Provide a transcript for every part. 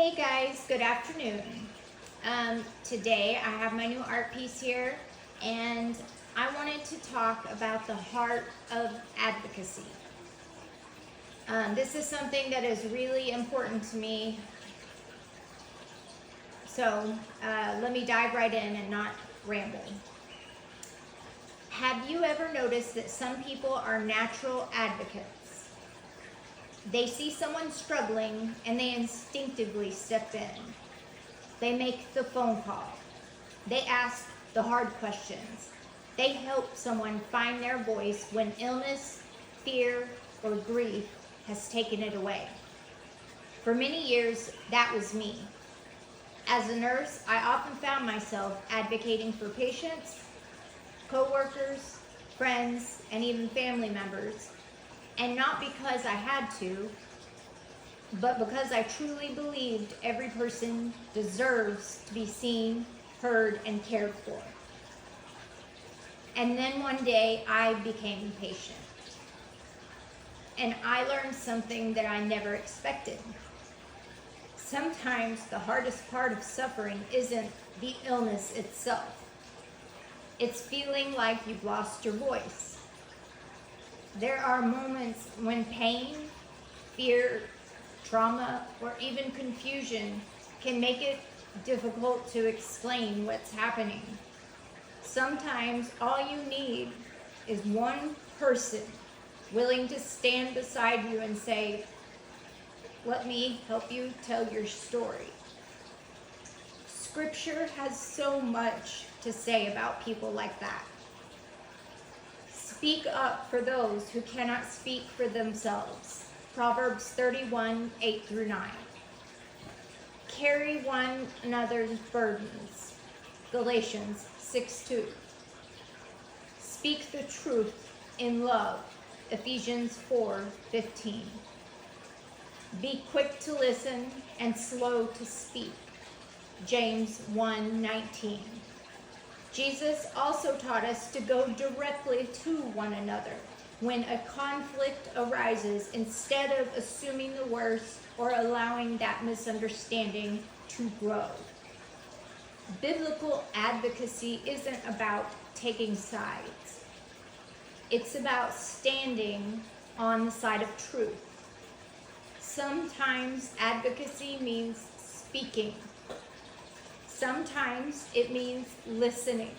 Hey guys, good afternoon. Today I have my new art piece here, and I wanted to talk about the heart of advocacy. This is something that is really important to me. So let me dive right in and not ramble. Have you ever noticed that some people are natural advocates? They see someone struggling and they instinctively step in. They make the phone call. They ask the hard questions. They help someone find their voice when illness, fear, or grief has taken it away. For many years, that was me. As a nurse, I often found myself advocating for patients, co-workers, friends, and even family members. And not because I had to, but because I truly believed every person deserves to be seen, heard, and cared for. And then one day I became patient. And I learned something that I never expected. Sometimes the hardest part of suffering isn't the illness itself. It's feeling like you've lost your voice. There are moments when pain, fear, trauma, or even confusion can make it difficult to explain what's happening. Sometimes all you need is one person willing to stand beside you and say, "Let me help you tell your story." Scripture has so much to say about people like that. Speak up for those who cannot speak for themselves. Proverbs 31, 8 through 9. Carry one another's burdens. Galatians 6, 2. Speak the truth in love. Ephesians 4, 15. Be quick to listen and slow to speak. James 1, 19. Jesus also taught us to go directly to one another when a conflict arises instead of assuming the worst or allowing that misunderstanding to grow. Biblical advocacy isn't about taking sides. It's about standing on the side of truth. Sometimes advocacy means speaking. Sometimes it means listening.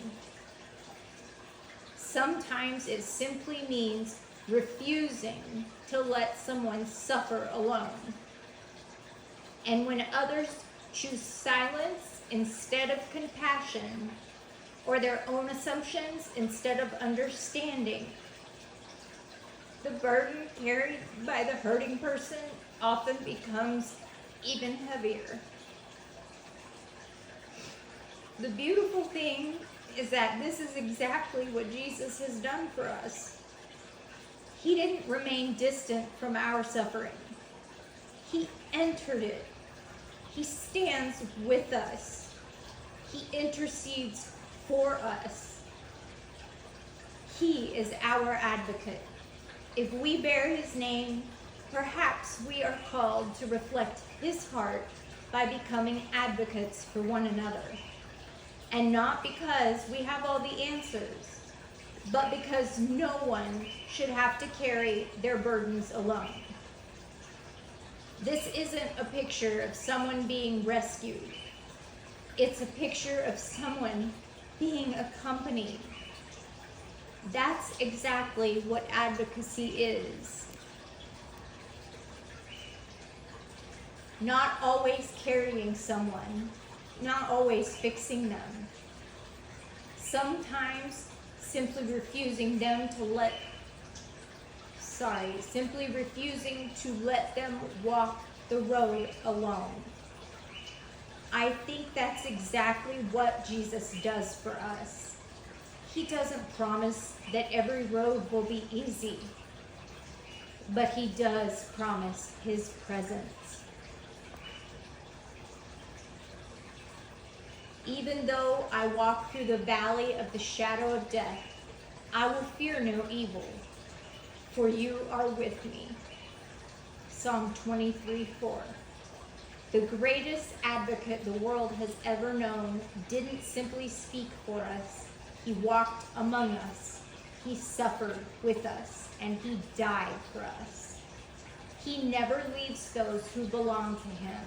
Sometimes it simply means refusing to let someone suffer alone. And when others choose silence instead of compassion, or their own assumptions instead of understanding, the burden carried by the hurting person often becomes even heavier. The beautiful thing is that this is exactly what Jesus has done for us. He didn't remain distant from our suffering. He entered it. He stands with us. He intercedes for us. He is our advocate. If we bear his name, perhaps we are called to reflect his heart by becoming advocates for one another. And not because we have all the answers, but because no one should have to carry their burdens alone. This isn't a picture of someone being rescued. It's a picture of someone being accompanied. That's exactly what advocacy is. Not always carrying someone, not always fixing them. Sometimes simply refusing to let them walk the road alone. I think that's exactly what Jesus does for us. He doesn't promise that every road will be easy, but he does promise his presence. Even though I walk through the valley of the shadow of death, I will fear no evil, for you are with me. Psalm 23:4. The greatest advocate the world has ever known didn't simply speak for us. He walked among us. He suffered with us, and he died for us. He never leaves those who belong to him.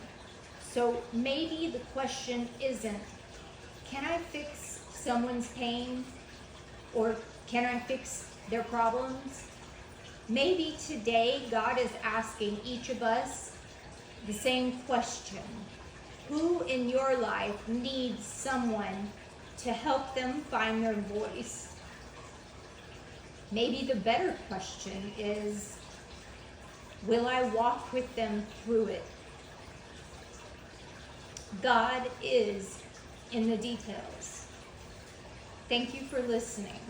So maybe the question isn't, can I fix someone's pain? Or can I fix their problems? Maybe today God is asking each of us the same question. Who in your life needs someone to help them find their voice? Maybe the better question is, will I walk with them through it? God is in the details. Thank you for listening.